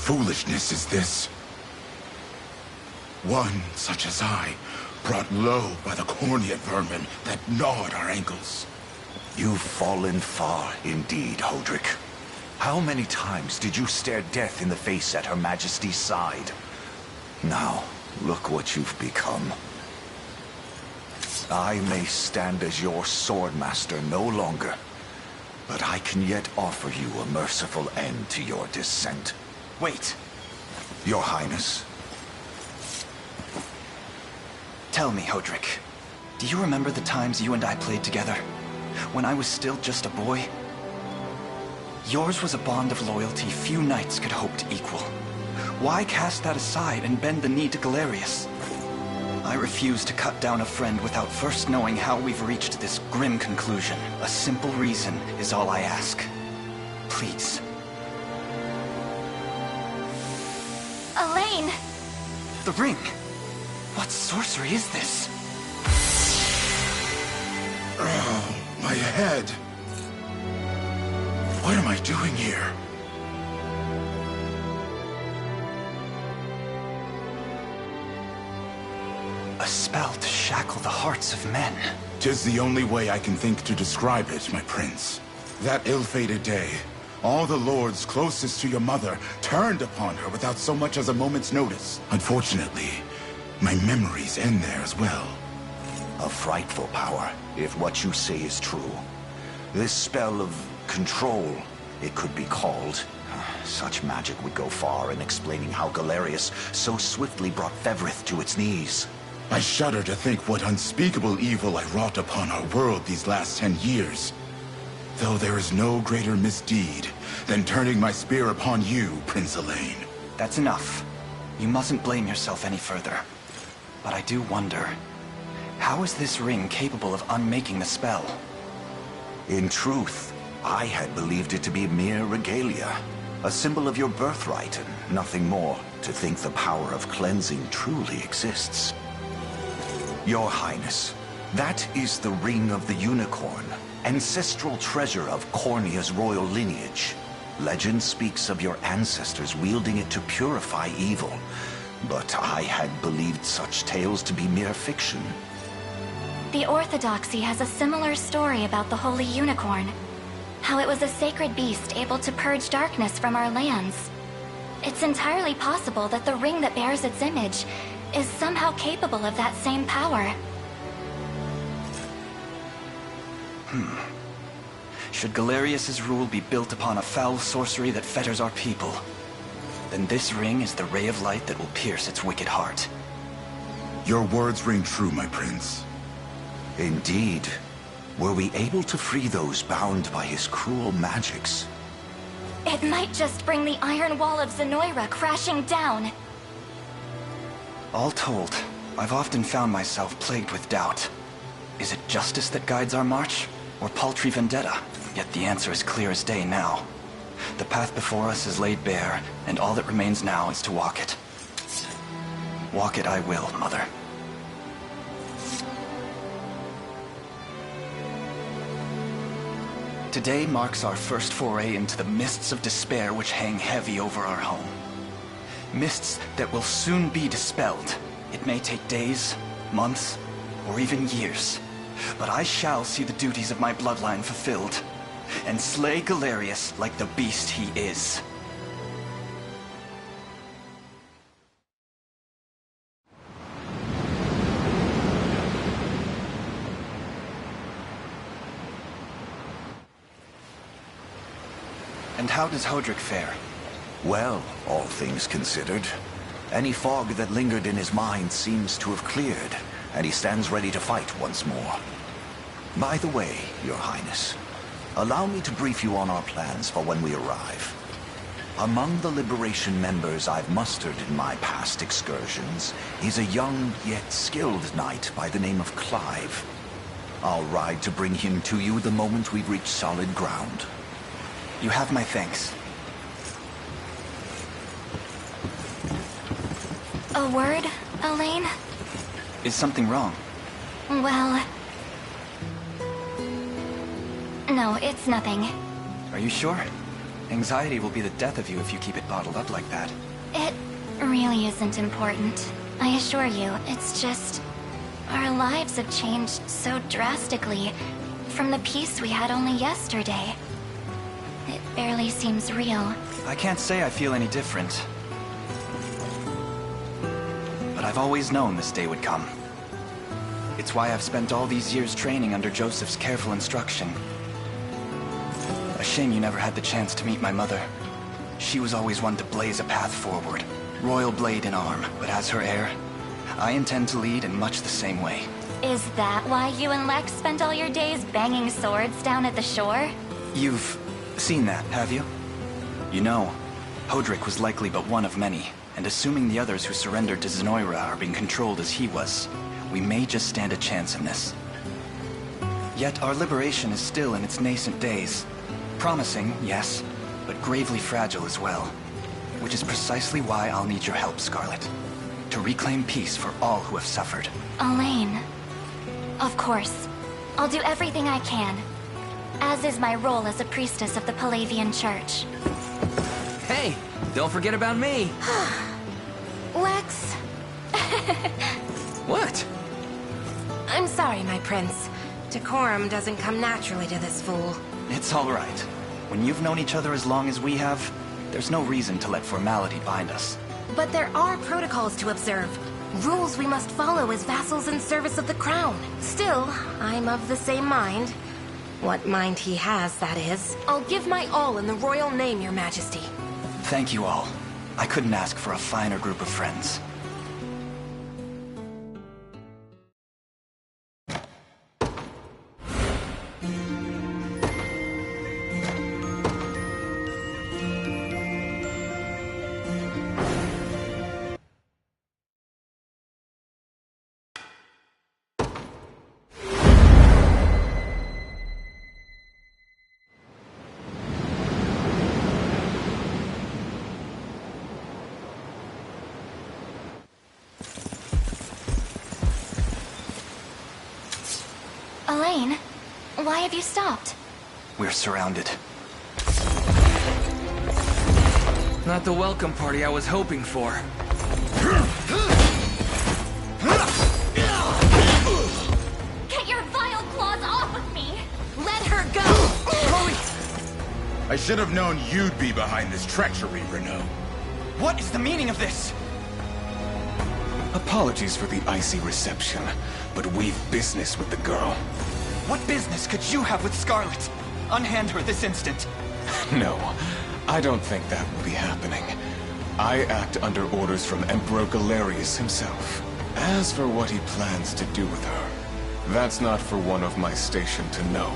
foolishness is this? One such as I, brought low by the corneate vermin that gnawed our ankles. You've fallen far indeed, Hodrick. How many times did you stare death in the face at Her Majesty's side? Now, look what you've become. I may stand as your swordmaster no longer, but I can yet offer you a merciful end to your descent. Wait. Your Highness. Tell me, Hodrick, do you remember the times you and I played together? When I was still just a boy? Yours was a bond of loyalty few knights could hope to equal. Why cast that aside and bend the knee to Galerius? I refuse to cut down a friend without first knowing how we've reached this grim conclusion. A simple reason is all I ask. Please. Elaine! The ring! What sorcery is this? Oh, my head. What am I doing here? A spell to shackle the hearts of men. 'Tis the only way I can think to describe it, my prince. That ill-fated day, all the lords closest to your mother turned upon her without so much as a moment's notice. Unfortunately, my memories end there as well. A frightful power, if what you say is true. This spell of control, it could be called. Such magic would go far in explaining how Galerius so swiftly brought Fevrith to its knees. I shudder to think what unspeakable evil I wrought upon our world these last 10 years. Though there is no greater misdeed than turning my spear upon you, Prince Elaine. That's enough. You mustn't blame yourself any further. But I do wonder, how is this ring capable of unmaking the spell? In truth, I had believed it to be mere regalia, a symbol of your birthright and nothing more, to think the power of cleansing truly exists. Your Highness, that is the Ring of the Unicorn, ancestral treasure of Cornea's royal lineage. Legend speaks of your ancestors wielding it to purify evil, but I had believed such tales to be mere fiction. The Orthodoxy has a similar story about the Holy Unicorn. How it was a sacred beast able to purge darkness from our lands. It's entirely possible that the ring that bears its image is somehow capable of that same power. Should Galerius's rule be built upon a foul sorcery that fetters our people, then this ring is the ray of light that will pierce its wicked heart. Your words ring true, my prince. Indeed. Were we able to free those bound by his cruel magics? It might just bring the Iron Wall of Zenoira crashing down. All told, I've often found myself plagued with doubt. Is it justice that guides our march, or paltry vendetta? Yet the answer is clear as day now. The path before us is laid bare, and all that remains now is to walk it. Walk it I will, Mother. Today marks our first foray into the mists of despair which hang heavy over our home. Mists that will soon be dispelled. It may take days, months, or even years. But I shall see the duties of my bloodline fulfilled, and slay Galerius like the beast he is. And how does Hodrick fare? Well, all things considered. Any fog that lingered in his mind seems to have cleared, and he stands ready to fight once more. By the way, Your Highness, allow me to brief you on our plans for when we arrive. Among the Liberation members I've mustered in my past excursions is a young yet skilled knight by the name of Clive. I'll ride to bring him to you the moment we've reached solid ground. You have my thanks. A word, Elaine? Is something wrong? Well... no, it's nothing. Are you sure? Anxiety will be the death of you if you keep it bottled up like that. It really isn't important. I assure you, it's just... our lives have changed so drastically from the peace we had only yesterday. It barely seems real. I can't say I feel any different. But I've always known this day would come. It's why I've spent all these years training under Joseph's careful instruction. A shame you never had the chance to meet my mother. She was always one to blaze a path forward. Royal blade in arm, but as her heir, I intend to lead in much the same way. Is that why you and Lex spent all your days banging swords down at the shore? You've seen that, have you? You know, Hodrick was likely but one of many, and assuming the others who surrendered to Zenoira are being controlled as he was, we may just stand a chance in this. Yet our liberation is still in its nascent days. Promising, yes, but gravely fragile as well. Which is precisely why I'll need your help, Scarlet. To reclaim peace for all who have suffered. Elaine. Of course. I'll do everything I can. As is my role as a priestess of the Palavian Church. Hey, don't forget about me. Lex. What? I'm sorry, my prince. Decorum doesn't come naturally to this fool. It's all right. When you've known each other as long as we have, there's no reason to let formality bind us. But there are protocols to observe. Rules we must follow as vassals in service of the crown. Still, I'm of the same mind. What mind he has, that is. I'll give my all in the royal name, your majesty. Thank you all. I couldn't ask for a finer group of friends. Elaine, why have you stopped? We're surrounded. Not the welcome party I was hoping for. Get your vile claws off of me! Let her go! I should have known you'd be behind this treachery, Renaud. What is the meaning of this? Apologies for the icy reception, but we've business with the girl. What business could you have with Scarlet? Unhand her this instant. No, I don't think that will be happening. I act under orders from Emperor Galerius himself. As for what he plans to do with her, that's not for one of my station to know.